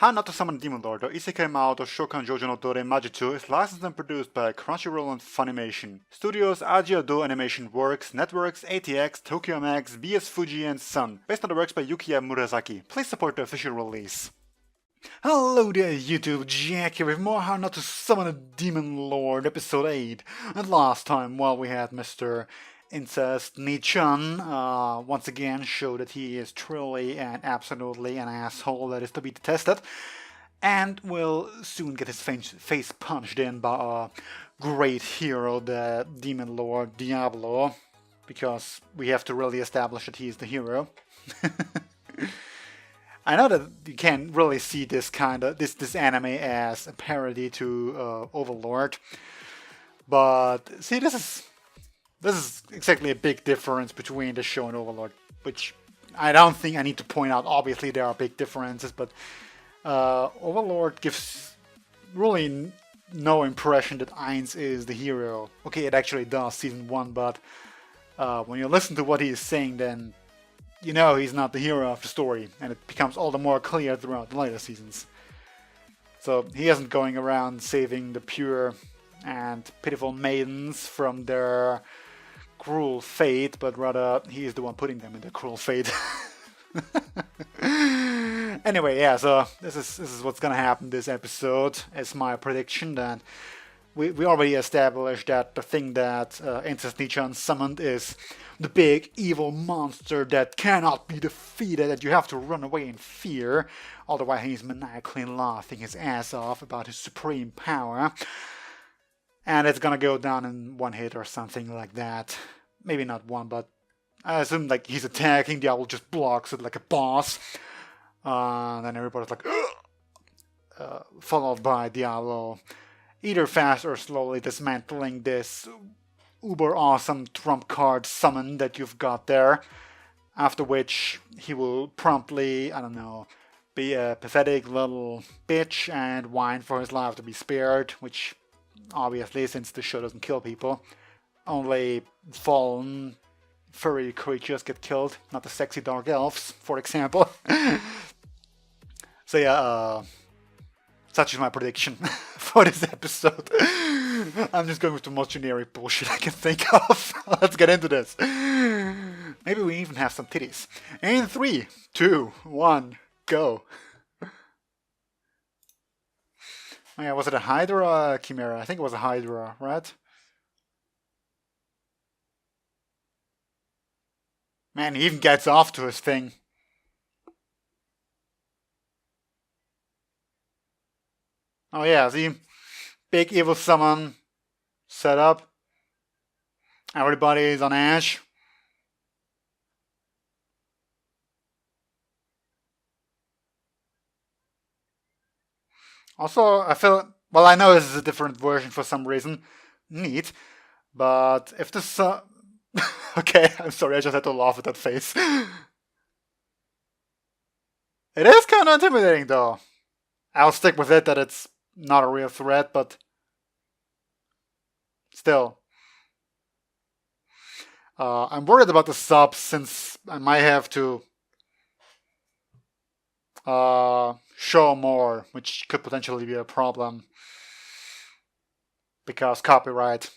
How Not to Summon a Demon Lord, or Isekai Mao to Shokan Jojo no Dore Majutsu is licensed and produced by Crunchyroll and Funimation. Studios Ajiado Animation Works, Networks, ATX, Tokyo Max, BS Fuji and Sun, based on the works by Yukiya Murasaki. Please support the official release. Hello there YouTube, Jack here with more How Not to Summon a Demon Lord, episode 8. And last time, while we had Mr. Incest Nichan once again show that he is truly and absolutely an asshole that is to be detested, and will soon get his face punched in by a great hero, the Demon Lord Diablo, because we have to really establish that he is the hero. I know that you can't really see this anime as a parody to Overlord, but see, this is exactly a big difference between the show and Overlord, which I don't think I need to point out. Obviously, there are big differences, but Overlord gives really no impression that Ainz is the hero. Okay, it actually does, season 1, but when you listen to what he is saying, then you know he's not the hero of the story, and it becomes all the more clear throughout the later seasons. So he isn't going around saving the pure and pitiful maidens from their cruel fate, but rather he is the one putting them in their cruel fate. Anyway, yeah, so this is what's gonna happen this episode. It's my prediction that we already established that the thing that Incest Nichan summoned is the big evil monster that cannot be defeated, that you have to run away in fear. All the while he's maniacally laughing his ass off about his supreme power. And it's gonna go down in one hit or something like that. Maybe not one, but I assume like he's attacking, Diablo just blocks it like a boss. Then everybody's like, followed by Diablo either fast or slowly dismantling this uber awesome trump card summon that you've got there. After which he will promptly, I don't know, be a pathetic little bitch and whine for his life to be spared, which obviously, since the show doesn't kill people, only fallen furry creatures get killed, not the sexy dark elves, for example. So yeah, such is my prediction for this episode. I'm just going with the most generic bullshit I can think of. Let's get into this. Maybe we even have some titties. In 3, 2, 1, go. Oh yeah, was it a Hydra or a Chimera? I think it was a Hydra, right? Man, he even gets off to his thing. Oh yeah, see? Big evil summon set up. Everybody is on Ash. Also, I feel, well, I know this is a different version for some reason. Neat. But if this... okay, I'm sorry, I just had to laugh at that face. It is kind of intimidating, though. I'll stick with it that it's not a real threat, but still. I'm worried about the subs since I might have to show more, which could potentially be a problem because copyright.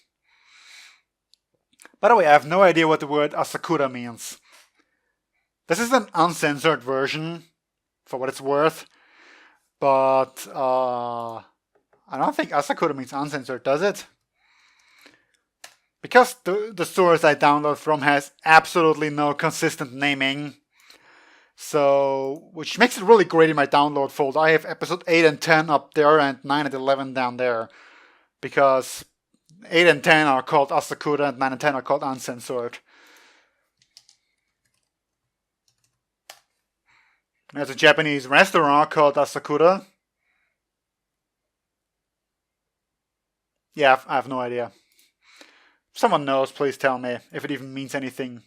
By the way, I have no idea what the word Asakura means. This is an uncensored version, for what it's worth, but I don't think Asakura means uncensored, does it? Because the source I download from has absolutely no consistent naming, so which makes it really great in my download folder. I have episode 8 and 10 up there and 9 and 11 down there, because 8 and 10 are called Asakura and 9 and 10 are called uncensored. There's a Japanese restaurant called Asakura. Yeah, I have no idea. If someone knows, please tell me if it even means anything.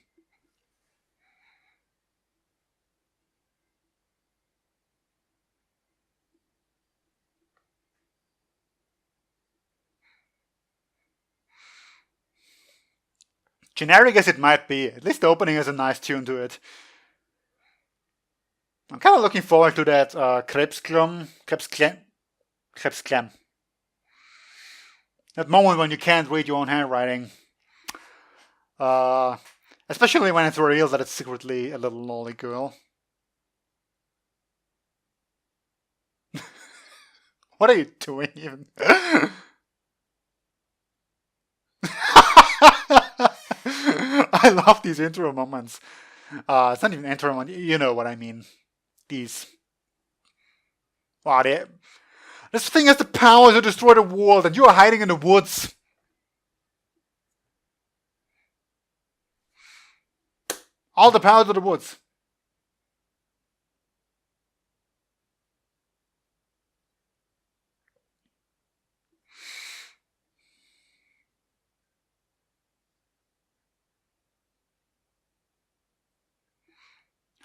Generic as it might be, at least the opening has a nice tune to it. I'm kind of looking forward to that Krebsklem. That moment when you can't read your own handwriting. Uh, Especially when it's revealed that it's secretly a little lolly girl. What are you doing even? I love these intro moments. It's not even intro, you know what I mean. These. Wow, this thing has the power to destroy the world, and you are hiding in the woods. All the power to the woods.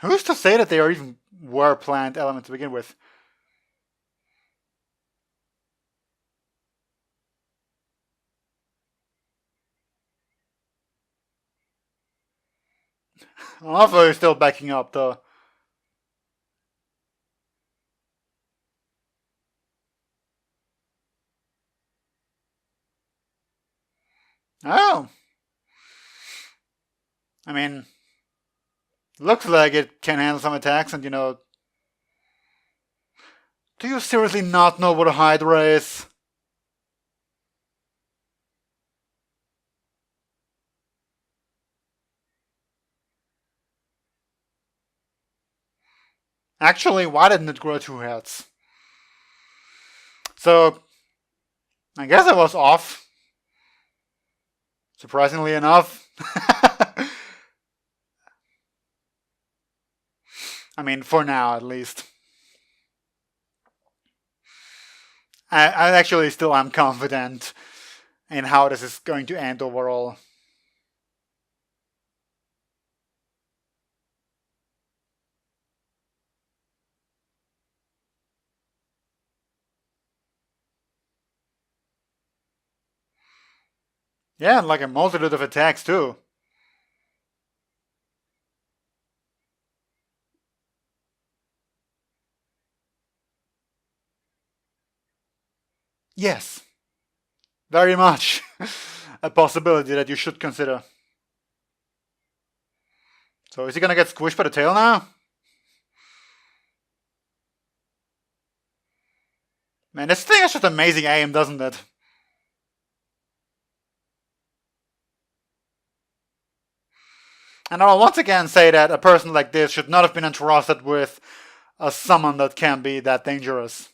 Who's to say that they are even were planned elements to begin with? Also, you're still backing up though. Oh. I mean, looks like it can handle some attacks, and do you seriously not know what a Hydra is? Actually, why didn't it grow two heads? So, I guess I was off. Surprisingly enough. I mean, for now at least. I actually still am confident in how this is going to end overall. Yeah, and like a multitude of attacks too. Yes, very much a possibility that you should consider. So is he gonna get squished by the tail now? Man, this thing has just amazing aim, doesn't it? And I'll once again say that a person like this should not have been entrusted with a summon that can be that dangerous.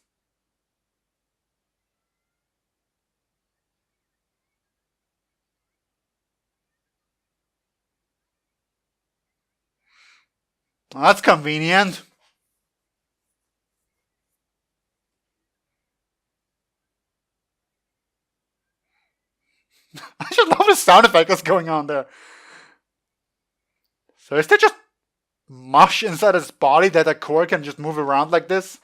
Well, that's convenient. I just love the sound effect that's going on there. So is there just mush inside his body that a core can just move around like this?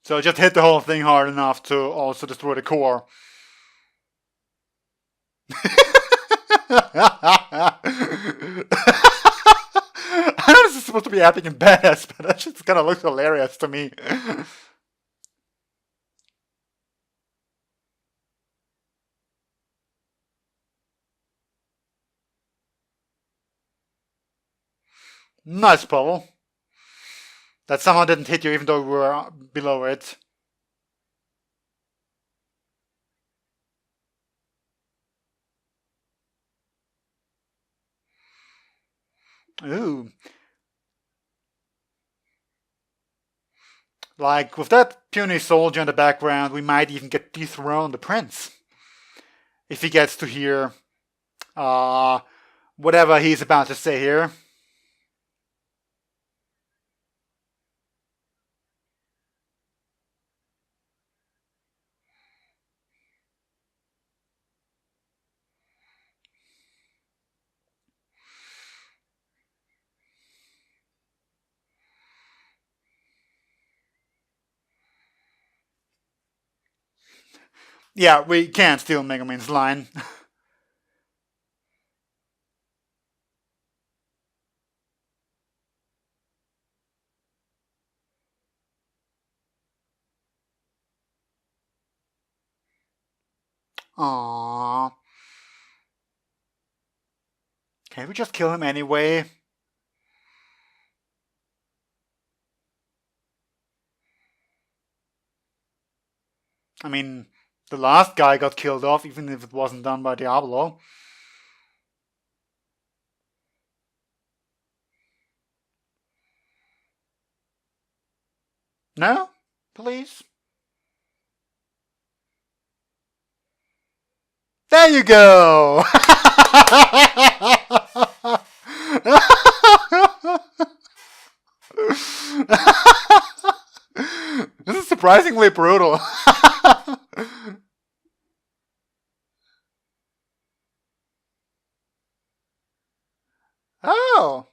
So just hit the whole thing hard enough to also destroy the core. I know this is supposed to be epic and badass, but that just kind of looks hilarious to me. Nice puzzle. That somehow didn't hit you even though we were below it. Ooh. Like, with that puny soldier in the background, we might even get dethroned the prince. If he gets to hear whatever he's about to say here. Yeah, we can't steal Megumin's line. Aww. Can't we just kill him anyway? I mean, the last guy got killed off, even if it wasn't done by Diablo. No? Please? There you go! This is surprisingly brutal. Oh!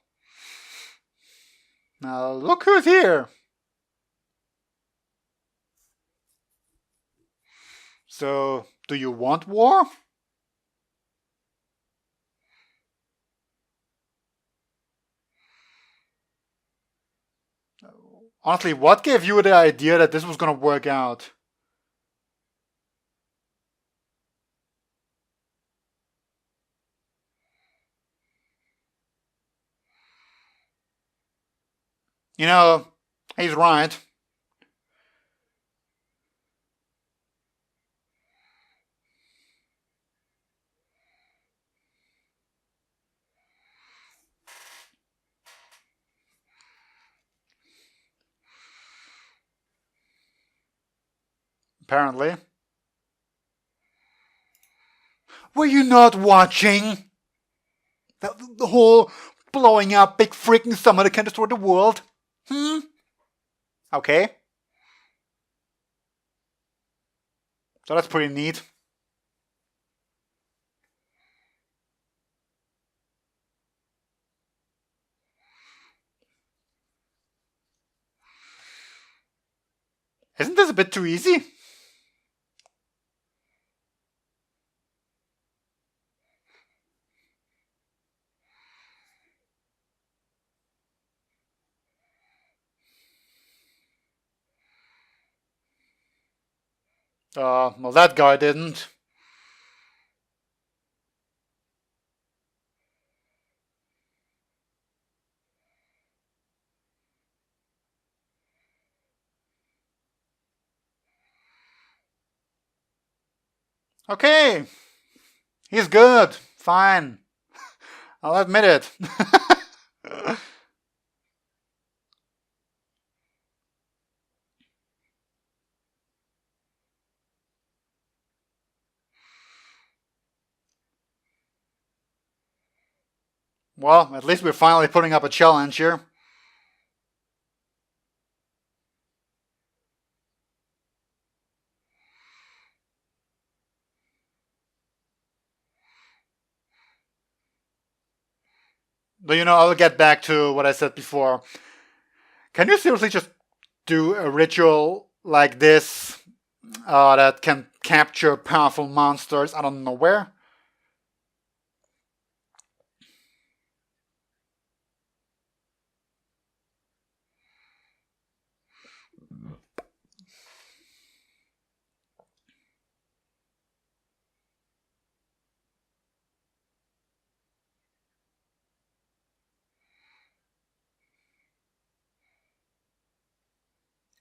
Now look who's here! So, do you want war? Honestly, what gave you the idea that this was gonna work out? You know, he's right. Apparently. Were you not watching? The whole blowing up big freaking summon that can destroy the world? Okay. So that's pretty neat. Isn't this a bit too easy? Well, that guy didn't. Okay. He's good. Fine. I'll admit it. Well, at least we're finally putting up a challenge here. But you know, I'll get back to what I said before. Can you seriously just do a ritual like this that can capture powerful monsters out of nowhere?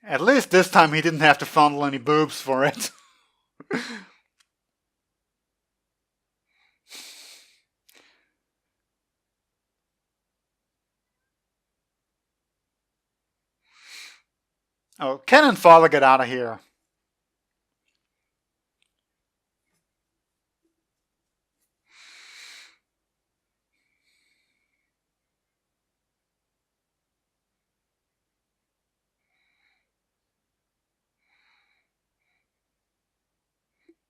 At least this time he didn't have to fondle any boobs for it. Oh, Cannon Father, get out of here.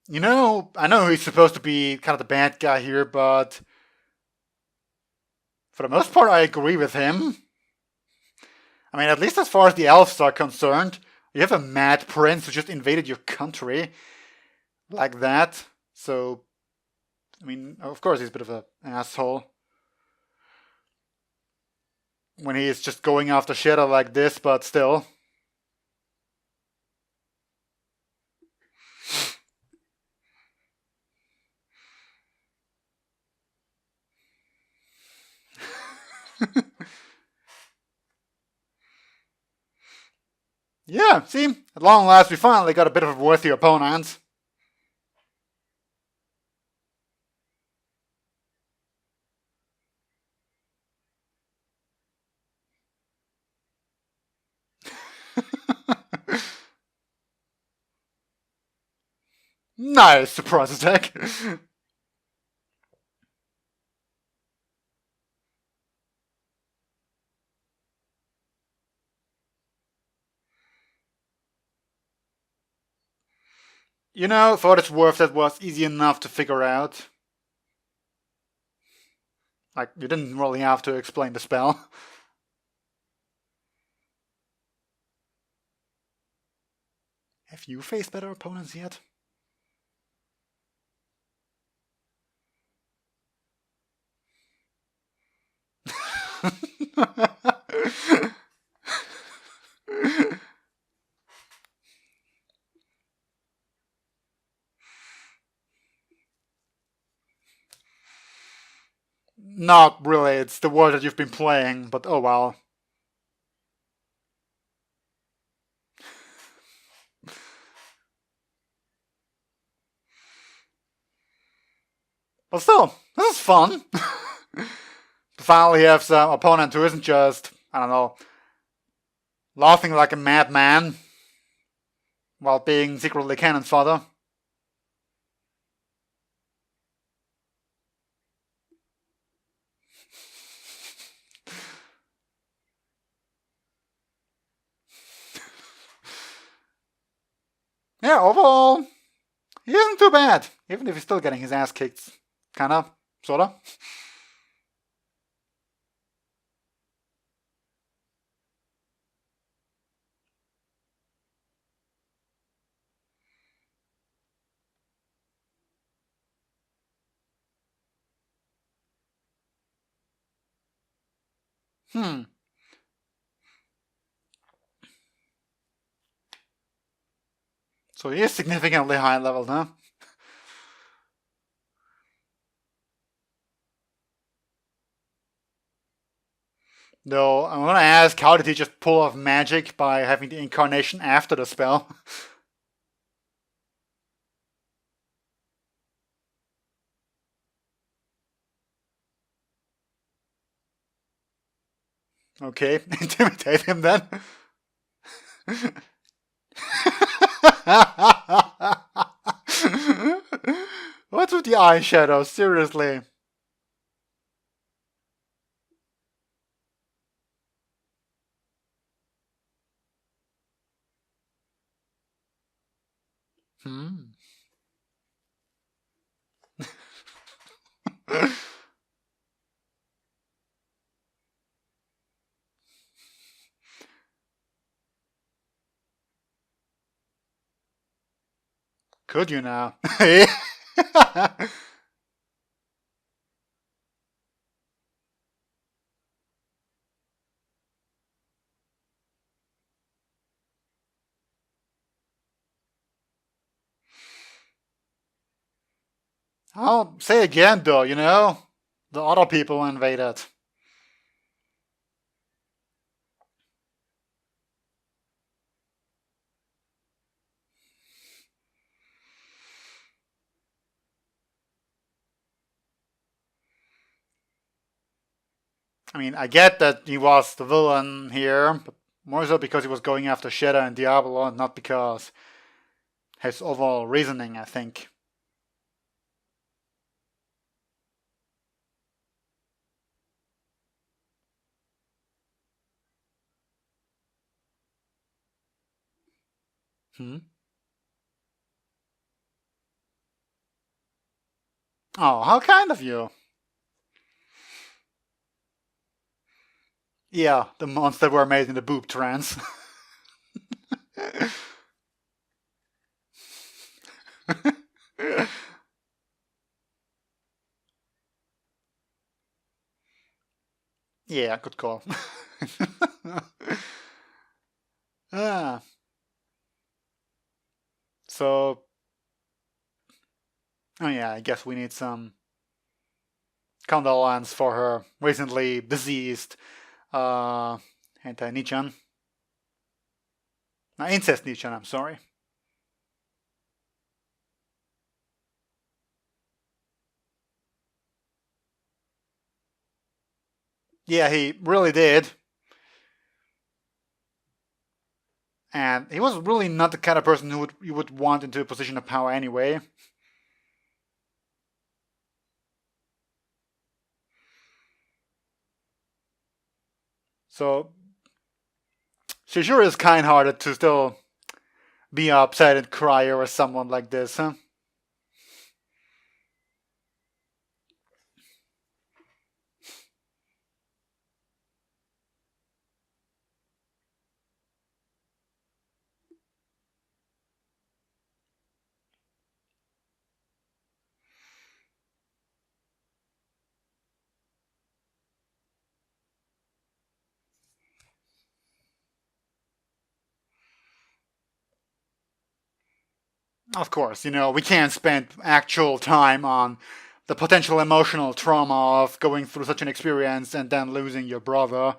You know, I know he's supposed to be kind of the bad guy here, but for the most part, I agree with him. I mean, at least as far as the elves are concerned, you have a mad prince who just invaded your country. like that. So, I mean, of course he's a bit of an asshole when he is just going after Shadow like this, but still. Yeah, see, at long last we finally got a bit of a worthy opponent. Nice surprise attack. You know, for what it's worth, that was easy enough to figure out. Like, you didn't really have to explain the spell. Have you faced better opponents yet? Not really, it's the word that you've been playing, but oh well. But still, this is fun. To finally have some opponent who isn't just, I don't know, laughing like a madman while being secretly cannon fodder. Yeah, overall, he isn't too bad, even if he's still getting his ass kicked. Kinda, sorta. So he is significantly high leveled, huh? Though, I'm gonna ask, how did he just pull off magic by having the incarnation after the spell? Okay, intimidate him then. What's with the eyeshadow? Seriously. Hmm. Could you now? I'll say again though, you know, the other people invaded. I mean, I get that he was the villain here, but more so because he was going after Shadow and Diablo, not because his overall reasoning, I think. Hmm? Oh, how kind of you. Yeah, the monster were made in the boob trance. Yeah, good call. ah, so, oh yeah, I guess we need some condolence for her recently deceased uh, anti-Nichan. Incest Nichan, I'm sorry. Yeah, he really did. And he was really not the kind of person who you would want into a position of power anyway. So she sure is kind-hearted to still be upset and cry over someone like this, huh? Of course, we can't spend actual time on the potential emotional trauma of going through such an experience and then losing your brother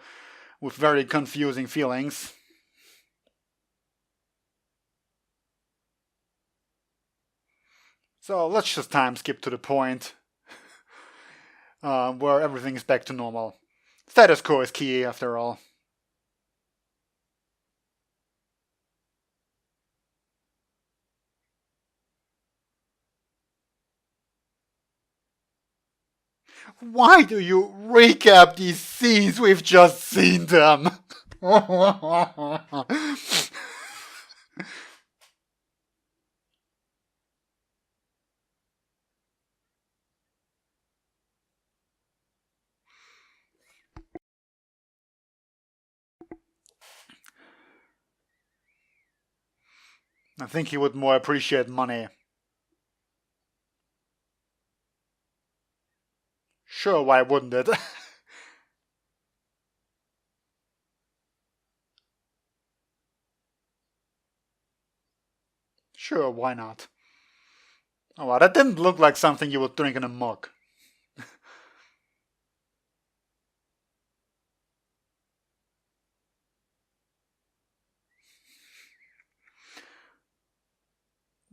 with very confusing feelings. So let's just time skip to the point where everything is back to normal. Status quo is key, after all. Why do you recap these scenes? We've just seen them. I think he would more appreciate money. Sure, why wouldn't it? Sure, why not? Oh, well, that didn't look like something you would drink in a mug.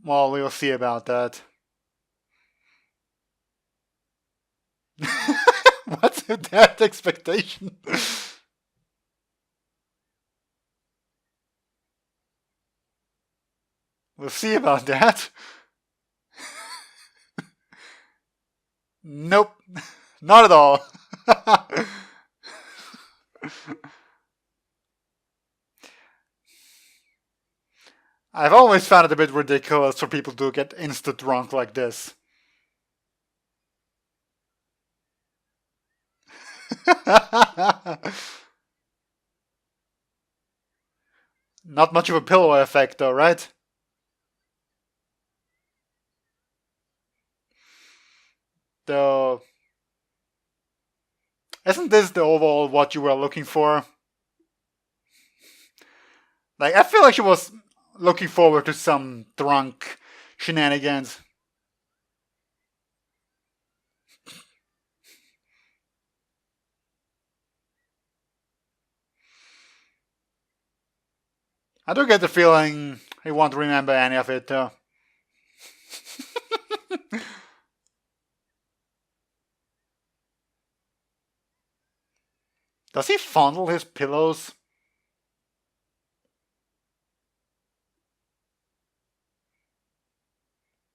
Well, we'll see about that. What's that expectation? We'll see about that. Nope, not at all. I've always found it a bit ridiculous for people to get instant drunk like this. Not much of a pillow effect, though, right? Though, isn't this the overall what you were looking for? Like, I feel like she was looking forward to some drunk shenanigans. I do get the feeling he won't remember any of it, though. Does he fondle his pillows?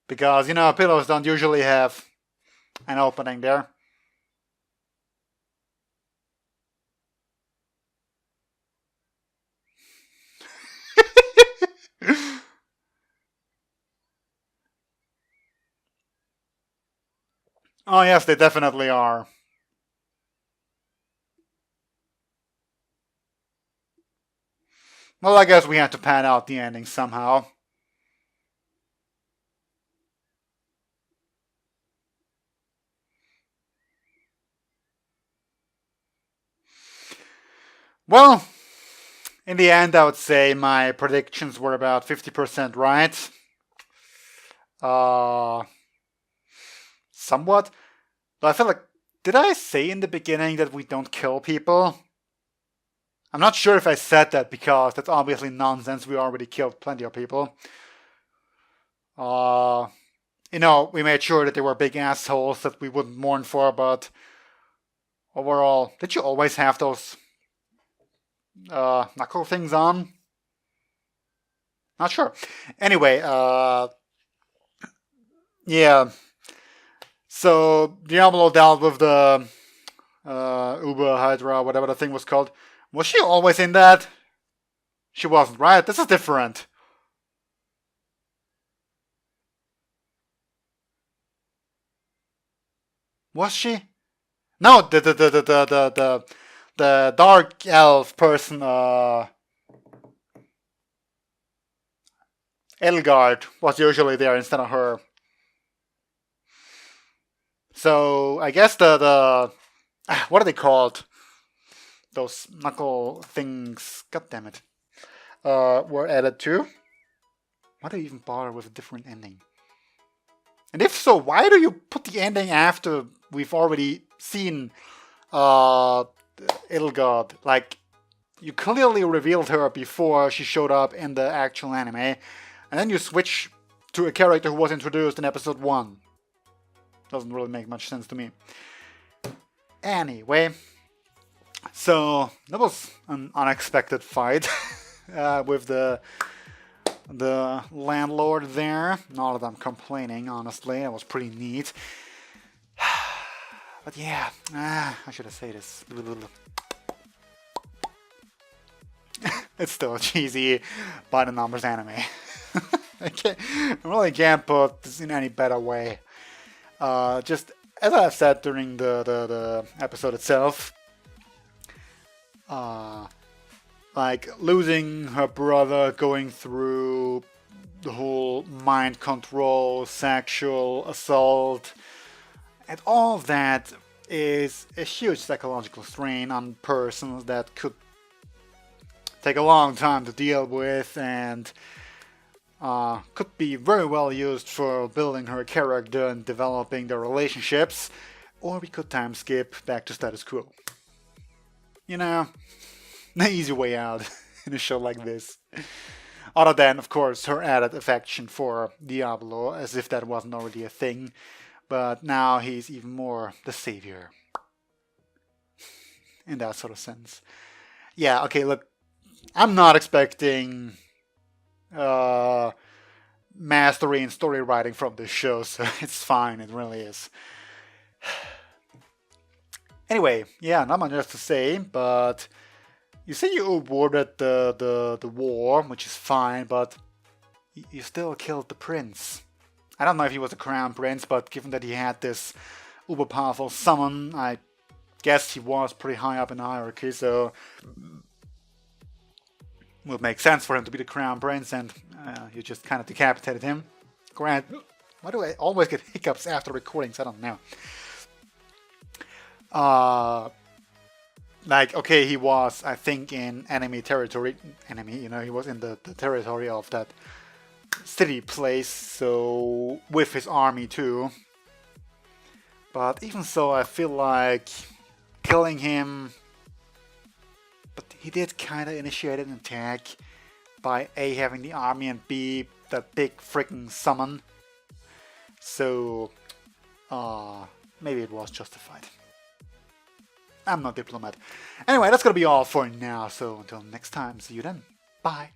Because, pillows don't usually have an opening there. Oh, yes, they definitely are. Well, I guess we have to pan out the ending somehow. Well, in the end, I would say my predictions were about 50% right. Somewhat. But I feel like, did I say in the beginning that we don't kill people? I'm not sure if I said that because that's obviously nonsense. We already killed plenty of people. We made sure that they were big assholes that we wouldn't mourn for, but overall, did you always have those knuckle things on? Not sure. Anyway, yeah. So Diablo dealt with the Uber Hydra, whatever the thing was called. Was she always in that? She wasn't, right? This is different. Was she? No, the dark elf person, Elgard was usually there instead of her. So I guess the what are they called? Those knuckle things. God damn it. Were added too. Why do you even bother with a different ending? And if so, why do you put the ending after we've already seen Ilgard? Like, you clearly revealed her before she showed up in the actual anime, and then you switch to a character who was introduced in episode 1. Doesn't really make much sense to me. Anyway, so that was an unexpected fight with the landlord there. Not that I'm complaining, honestly. It was pretty neat. But yeah, I should have said this. It's still a cheesy by the numbers anime. I really can't put this in any better way. Just as I've said during the episode itself, like losing her brother, going through the whole mind control, sexual assault, and all of that is a huge psychological strain on persons that could take a long time to deal with, and could be very well used for building her character and developing their relationships, or we could time skip back to status quo. You know, the easy way out in a show like this. Other than, of course, her added affection for Diablo, as if that wasn't already a thing, but now he's even more the savior. In that sort of sense. Yeah, okay, look, I'm not expecting mastery and story writing from this show, so it's fine, it really is. Anyway, yeah, not much else to say, but you say you awarded the war, which is fine, but you still killed the prince. I don't know if he was a crown prince, but given that he had this uber powerful summon, I guess he was pretty high up in the hierarchy, so it would make sense for him to be the crown prince, and you just kind of decapitated him. Grant, why do I always get hiccups after recordings? I don't know. Like, okay, he was, I think, in enemy territory. Enemy, he was in the territory of that city place, so with his army too. But even so, I feel like killing him. But he did kind of initiate an attack by A, having the army, and B, that big freaking summon. So, maybe it was justified. I'm not diplomat. Anyway, that's gonna be all for now, so until next time, see you then. Bye.